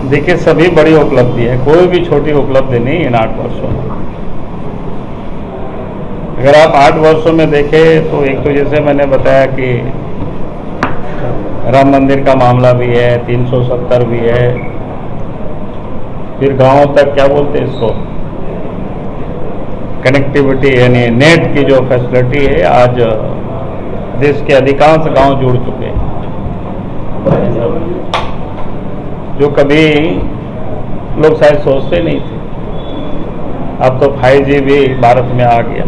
देखिए, सभी बड़ी उपलब्धि है, कोई भी छोटी उपलब्धि नहीं इन 8 वर्षों में। अगर आप 8 वर्षों में देखें तो एक तो जैसे मैंने बताया कि राम मंदिर का मामला भी है, 370 भी है, फिर गांवों तक क्या बोलते हैं इसको, कनेक्टिविटी यानी नेट की जो फैसिलिटी है, आज देश के अधिकांश गांव जुड़ चुके हैं। जो कभी लोग शायद सोचते नहीं थे, अब तो 5G भी भारत में आ गया।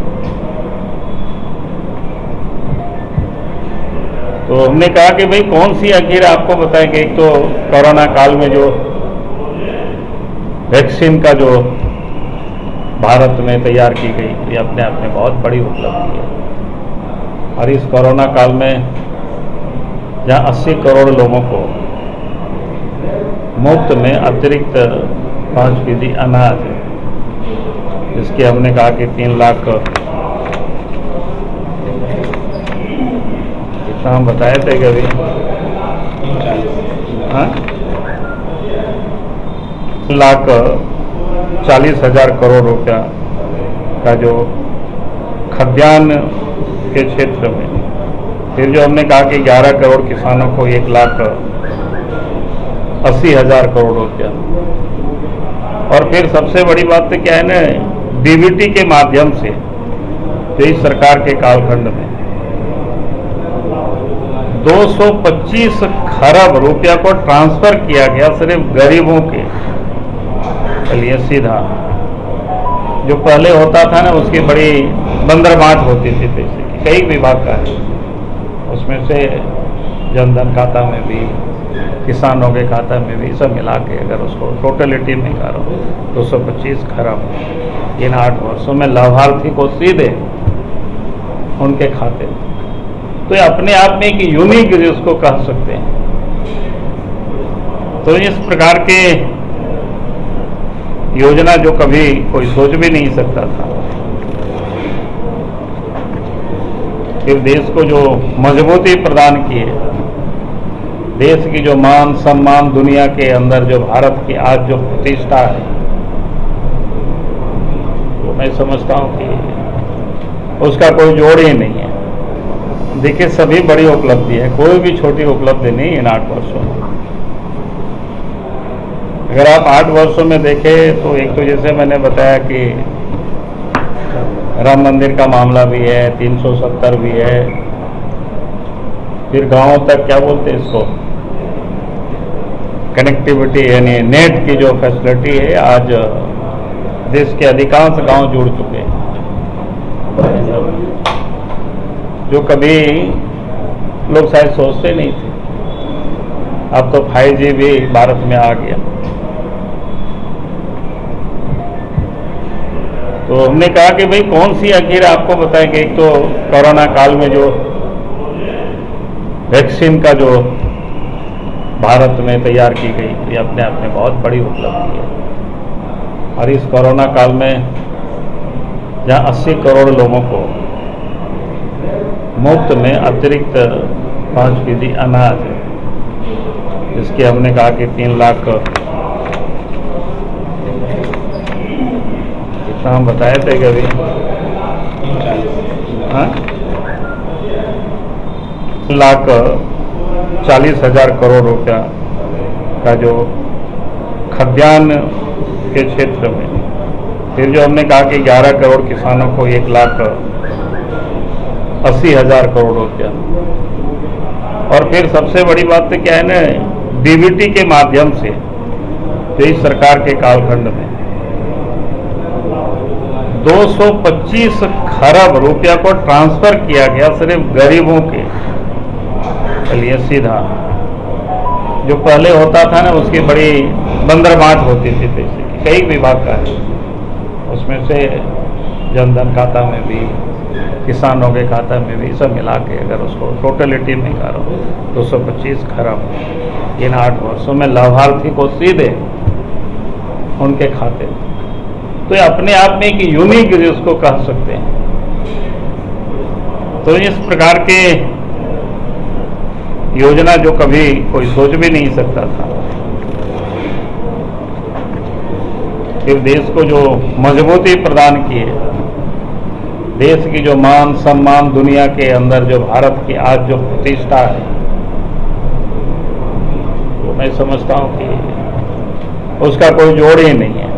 तो हमने कहा कि भाई कौन सी आखिर आपको बताएं कि एक तो कोरोना काल में जो वैक्सीन का जो भारत में तैयार की गई, ये अपने आप में बहुत बड़ी उपलब्धि है। और इस कोरोना काल में जहाँ 80 करोड़ लोगों को मुफ्त में अतिरिक्त 5% अनाज, जिसके हमने कहा कि 3 लाख, कितना हम बताए थे कभी, हाँ, 1,40,000 करोड़ रुपया का जो खाद्यान्न के क्षेत्र में, फिर जो हमने कहा कि 11 करोड़ किसानों को 1,80,000 करोड़ रुपया, और फिर सबसे बड़ी बात तो क्या है ना, डीबीटी के माध्यम से देश सरकार के कालखंड में 225 खरब रुपया को ट्रांसफर किया गया सिर्फ गरीबों के लिए सीधा। जो पहले होता था ना, उसकी बड़ी बंदरबांट होती थी पैसे की, कई विभाग का है, उसमें से जनधन खाता में भी, किसानों के खाता में भी, सब मिला के अगर उसको टोटलिटी में करो 225 खरब इन 8 वर्षों में लाभार्थी को सीधे उनके खाते में। तो ये अपने आप में एक यूनिक जिसको कह सकते हैं। तो इस प्रकार के योजना जो कभी कोई सोच भी नहीं सकता था, फिर देश को जो मजबूती प्रदान की है, देश की जो मान सम्मान दुनिया के अंदर, जो भारत की आज जो प्रतिष्ठा है, वो मैं समझता हूँ कि उसका कोई जोड़ ही नहीं है। देखिए, सभी बड़ी उपलब्धि है, कोई भी छोटी उपलब्धि नहीं इन 8 वर्षों में। अगर आप 8 वर्षों में देखें तो एक तो जैसे मैंने बताया कि राम मंदिर का मामला भी है, 370 भी है, फिर गांवों तक क्या बोलते हैं इसको, कनेक्टिविटी यानी नेट की जो फैसिलिटी है, आज देश के अधिकांश गांव जुड़ चुके हैं। जो कभी लोग शायद सोचते नहीं थे, अब तो 5G भी भारत में आ गया। तो हमने कहा कि भाई कौन सी आखिर आपको बताएं कि एक तो कोरोना काल में जो वैक्सीन का जो भारत में तैयार की गई, ये अपने आप में बहुत बड़ी उपलब्धि है। और इस कोरोना काल में जहाँ 80 करोड़ लोगों को मुफ्त में अतिरिक्त 5% अनाज, जिसके हमने कहा कि 3 लाख, कितना हम बताए थे कभी, हाँ, 1,40,000 करोड़ रुपया का जो खाद्यान्न के क्षेत्र में, फिर जो हमने कहा कि 11 करोड़ किसानों को 1,80,000 करोड़ रुपया, और फिर सबसे बड़ी बात तो क्या है ना, डीबीटी के माध्यम से देश सरकार के कालखंड में 225 खरब रुपया को ट्रांसफर किया गया सिर्फ गरीबों के लिए सीधा। जो पहले होता था ना, उसकी बड़ी बंदरबांट होती थी पैसे की, कई विभाग का है, उसमें से जनधन खाता में भी, किसानों के खाता में भी, सब मिला के अगर उसको टोटलिटी में करो 225 खरब इन 8 वर्षों में लाभार्थी को सीधे उनके खाते में। तो ये अपने आप में एक यूनिक जिसको कह सकते हैं। तो इस प्रकार के योजना जो कभी कोई सोच भी नहीं सकता था, फिर देश को जो मजबूती प्रदान की है, देश की जो मान सम्मान दुनिया के अंदर जो भारत की आज जो प्रतिष्ठा है, वो मैं समझता हूँ कि उसका कोई जोड़ ही नहीं है।